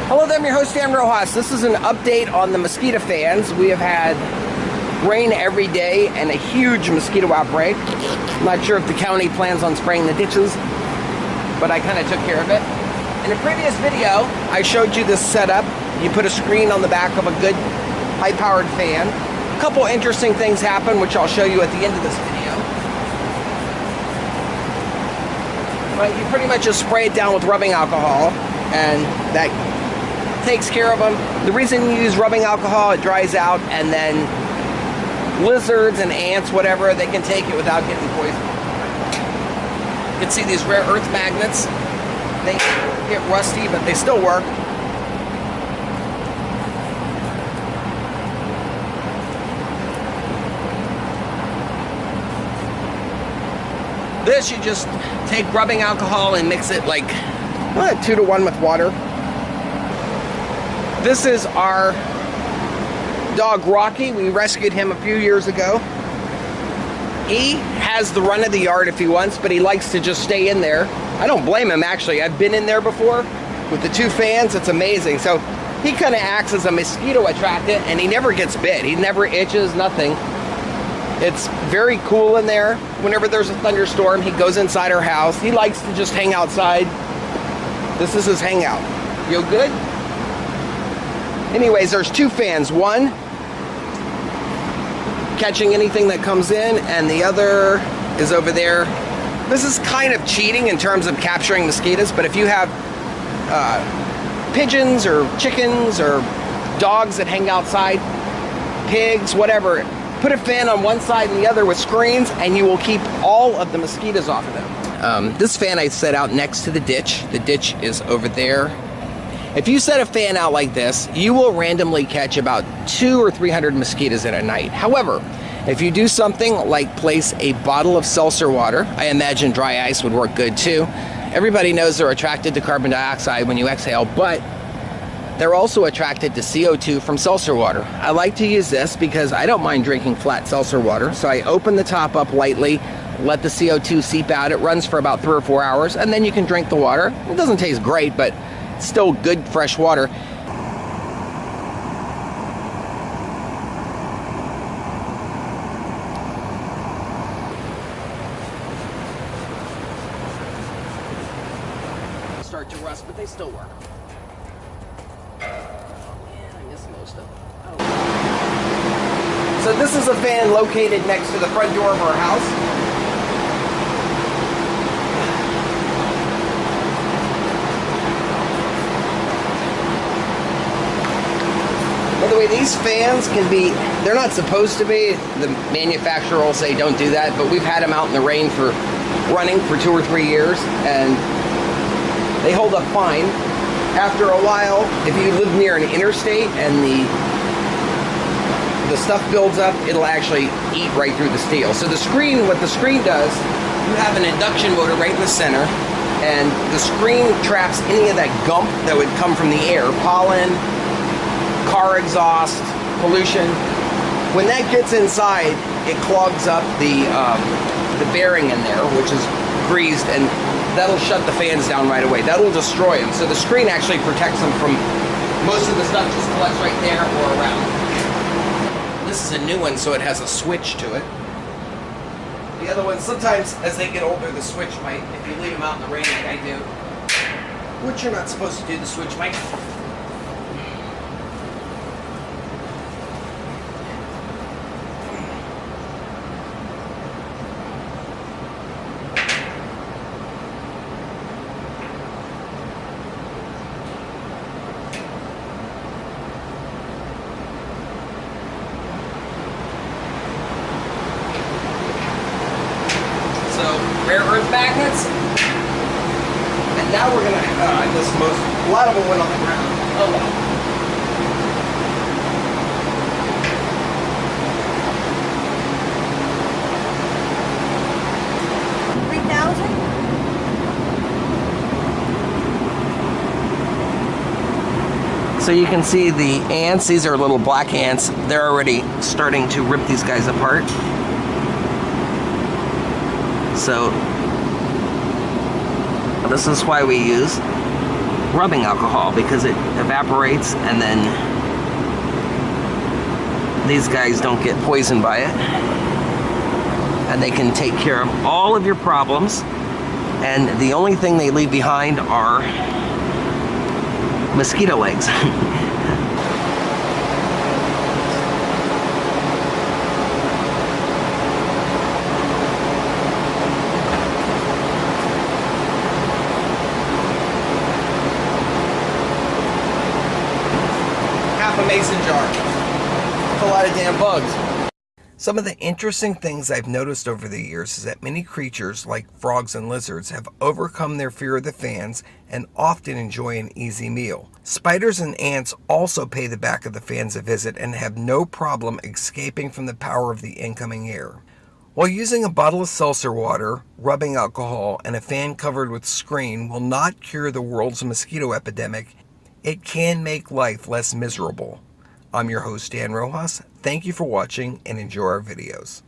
Hello there, I'm your host Dan Rojas. This is an update on the mosquito fans. We have had rain every day and a huge mosquito outbreak. I'm not sure if the county plans on spraying the ditches, but I kind of took care of it. In a previous video, I showed you this setup. You put a screen on the back of a good high-powered fan. A couple interesting things happen, which I'll show you at the end of this video. But you pretty much just spray it down with rubbing alcohol, and that takes care of them. The reason you use rubbing alcohol, it dries out, and then lizards and ants, whatever, they can take it without getting poisoned. You can see these rare earth magnets. They get rusty, but they still work. This, you just take rubbing alcohol and mix it like 2 to 1 with water. This is our dog Rocky. We rescued him a few years ago. He has the run of the yard if he wants, but he likes to just stay in there. I don't blame him, actually. I've been in there before with the 2 fans. It's amazing. So he kind of acts as a mosquito attractant, and he never gets bit. He never itches, nothing. It's very cool in there. Whenever there's a thunderstorm, he goes inside our house. He likes to just hang outside. This is his hangout. You good? Anyways, there's 2 fans. One catching anything that comes in, and the other is over there. This is kind of cheating in terms of capturing mosquitoes, but if you have pigeons or chickens or dogs that hang outside, pigs, whatever, put a fan on one side and the other with screens, and you will keep all of the mosquitoes off of them. This fan I set out next to the ditch. The ditch is over there. If you set a fan out like this, you will randomly catch about 200 or 300 mosquitoes in a night. However, if you do something like place a bottle of seltzer water, I imagine dry ice would work good too. Everybody knows they're attracted to carbon dioxide when you exhale, but they're also attracted to CO2 from seltzer water. I like to use this because I don't mind drinking flat seltzer water. So I open the top up lightly, let the CO2 seep out. It runs for about 3 or 4 hours, and then you can drink the water. It doesn't taste great, but it's still good, fresh water. Start to rust, but they still work. So this is a fan located next to the front door of our house. By the way, these fans can be, they're not supposed to be. The manufacturer will say don't do that, but we've had them out in the rain for running for 2 or 3 years, and they hold up fine. After a while, if you live near an interstate and the stuff builds up, it'll actually eat right through the steel. So the screen, what the screen does, you have an induction motor right in the center, and the screen traps any of that gump that would come from the air, pollen, car exhaust, pollution. When that gets inside, it clogs up the bearing in there, which is greased, and that'll shut the fans down right away. That'll destroy them. So the screen actually protects them from most of the stuff just collects right there or around. This is a new one, so it has a switch to it. The other ones, sometimes as they get older, the switch might, if you leave them out in the rain like I do, which you're not supposed to do, the switch might. Rare earth magnets, and now we're gonna, a lot of them went on the ground. Oh well. 3,000? So you can see the ants, these are little black ants, they're already starting to rip these guys apart. So this is why we use rubbing alcohol because it evaporates and then these guys don't get poisoned by it. And they can take care of all of your problems. And the only thing they leave behind are mosquito eggs. Half a mason jar. That's a lot of damn bugs. Some of the interesting things I've noticed over the years is that many creatures, like frogs and lizards, have overcome their fear of the fans and often enjoy an easy meal. Spiders and ants also pay the back of the fans a visit and have no problem escaping from the power of the incoming air. While using a bottle of seltzer water, rubbing alcohol, and a fan covered with screen will not cure the world's mosquito epidemic, it can make life less miserable. I'm your host, Dan Rojas. Thank you for watching and enjoy our videos.